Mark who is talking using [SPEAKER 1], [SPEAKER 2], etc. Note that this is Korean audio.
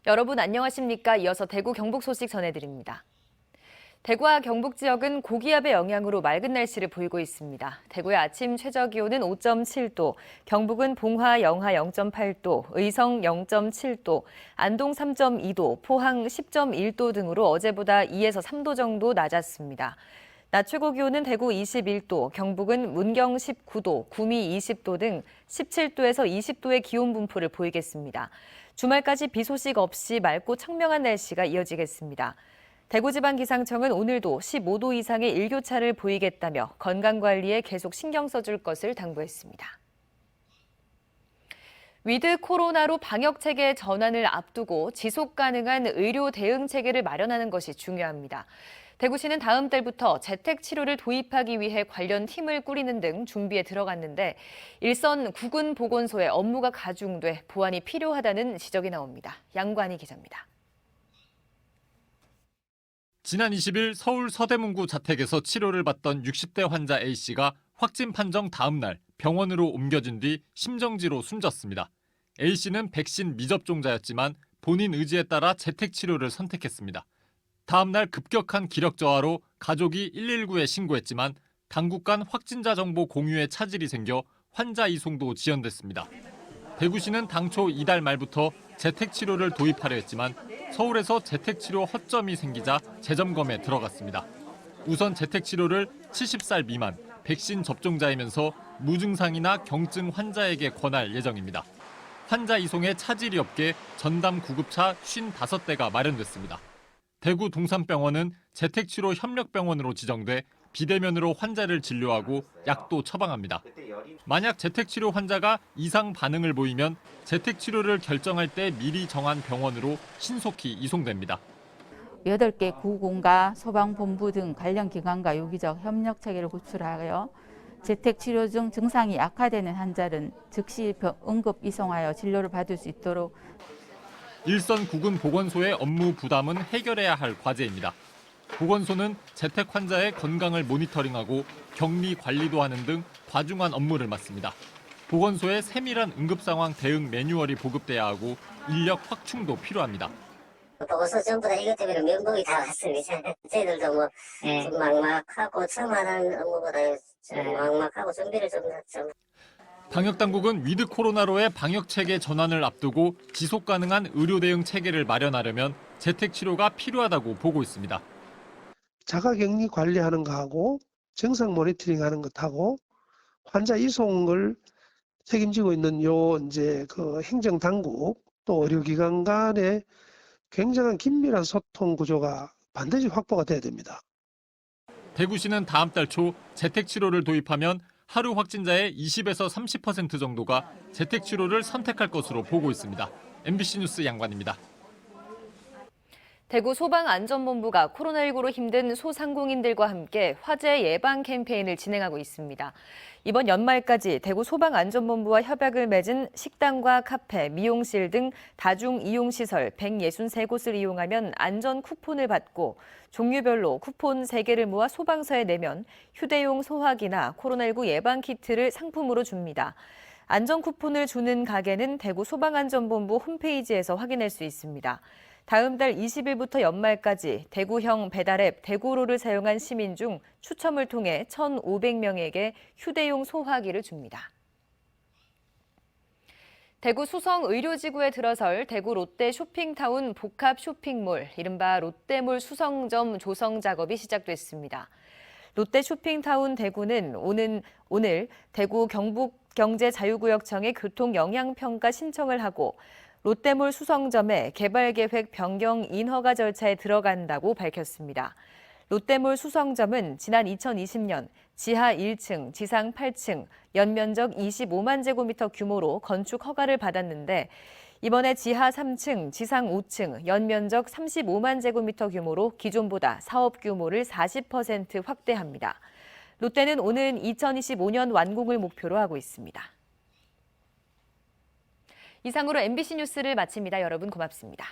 [SPEAKER 1] 여러분 안녕하십니까? 이어서 대구 경북 소식 전해드립니다. 대구와 경북 지역은 고기압의 영향으로 맑은 날씨를 보이고 있습니다. 대구의 아침 최저기온은 5.7도, 경북은 봉화 영하 0.8도, 의성 0.7도, 안동 3.2도, 포항 10.1도 등으로 어제보다 2에서 3도 정도 낮았습니다. 낮 최고 기온은 대구 21도, 경북은 문경 19도, 구미 20도 등 17도에서 20도의 기온 분포를 보이겠습니다. 주말까지 비 소식 없이 맑고 청명한 날씨가 이어지겠습니다. 대구지방기상청은 오늘도 15도 이상의 일교차를 보이겠다며 건강관리에 계속 신경 써줄 것을 당부했습니다. 위드 코로나로 방역체계 전환을 앞두고 지속 가능한 의료 대응 체계를 마련하는 것이 중요합니다. 대구시는 다음 달부터 재택치료를 도입하기 위해 관련 팀을 꾸리는 등 준비에 들어갔는데 일선 구군보건소의 업무가 가중돼 보완이 필요하다는 지적이 나옵니다. 양관희 기자입니다.
[SPEAKER 2] 지난 20일 서울 서대문구 자택에서 치료를 받던 60대 환자 A씨가 확진 판정 다음 날 병원으로 옮겨진 뒤 심정지로 숨졌습니다. A씨는 백신 미접종자였지만 본인 의지에 따라 재택치료를 선택했습니다. 다음 날 급격한 기력 저하로 가족이 119에 신고했지만 당국 간 확진자 정보 공유에 차질이 생겨 환자 이송도 지연됐습니다. 대구시는 당초 이달 말부터 재택치료를 도입하려 했지만 서울에서 재택치료 허점이 생기자 재점검에 들어갔습니다. 우선 재택치료를 70살 미만, 백신 접종자이면서 무증상이나 경증 환자에게 권할 예정입니다. 환자 이송에 차질이 없게 전담 구급차 55대가 마련됐습니다. 대구 동산병원은 재택치료 협력병원으로 지정돼 비대면으로 환자를 진료하고 약도 처방합니다. 만약 재택치료 환자가 이상 반응을 보이면 재택치료를 결정할 때 미리 정한 병원으로 신속히 이송됩니다.
[SPEAKER 3] 8개 구군과 소방본부 등 관련 기관과 유기적 협력 체계를 구축하여 재택치료 중 증상이 악화되는 환자는 즉시 응급 이송하여 진료를 받을 수 있도록
[SPEAKER 2] 일선 구군 보건소의 업무 부담은 해결해야 할 과제입니다. 보건소는 재택 환자의 건강을 모니터링하고 격리 관리도 하는 등 과중한 업무를 맡습니다. 보건소에 세밀한 응급 상황 대응 매뉴얼이 보급돼야 하고 인력 확충도 필요합니다.
[SPEAKER 4] 보건소 전부 다 이것 때문에 면목이 다 왔습니다. 저희들도 뭐 좀 막막하고 처음 하는 업무보다 좀 막막하고 준비를 좀.
[SPEAKER 2] 방역당국은 위드 코로나로의 방역체계 전환을 앞두고 지속 가능한 의료 대응 체계를 마련하려면 재택치료가 필요하다고 보고 있습니다.
[SPEAKER 5] 자가격리 관리하는 거하고 정상 모니터링하는 것하고 환자 이송을 책임지고 있는 그 행정당국 또 의료기관 간의 굉장한 긴밀한 소통 구조가 반드시 확보가 돼야 됩니다.
[SPEAKER 2] 대구시는 다음 달 초 재택치료를 도입하면 하루 확진자의 20에서 30% 정도가 재택치료를 선택할 것으로 보고 있습니다. MBC 뉴스 양관입니다.
[SPEAKER 1] 대구 소방안전본부가 코로나19로 힘든 소상공인들과 함께 화재 예방 캠페인을 진행하고 있습니다. 이번 연말까지 대구 소방안전본부와 협약을 맺은 식당과 카페, 미용실 등 다중이용시설 163곳을 이용하면 안전 쿠폰을 받고 종류별로 쿠폰 3개를 모아 소방서에 내면 휴대용 소화기나 코로나19 예방 키트를 상품으로 줍니다. 안전 쿠폰을 주는 가게는 대구 소방안전본부 홈페이지에서 확인할 수 있습니다. 다음 달 20일부터 연말까지 대구형 배달앱 대구로를 사용한 시민 중 추첨을 통해 1,500명에게 휴대용 소화기를 줍니다. 대구 수성 의료지구에 들어설 대구 롯데 쇼핑타운 복합 쇼핑몰, 이른바 롯데몰 수성점 조성 작업이 시작됐습니다. 롯데 쇼핑타운 대구는 오늘 대구 경북경제자유구역청에 교통영향평가 신청을 하고 롯데몰 수성점의 개발계획 변경 인허가 절차에 들어간다고 밝혔습니다. 롯데몰 수성점은 지난 2020년 지하 1층, 지상 8층, 연면적 25만 제곱미터 규모로 건축 허가를 받았는데 이번에 지하 3층, 지상 5층, 연면적 35만 제곱미터 규모로 기존보다 사업 규모를 40% 확대합니다. 롯데는 오는 2025년 완공을 목표로 하고 있습니다. 이상으로 MBC 뉴스를 마칩니다. 여러분 고맙습니다.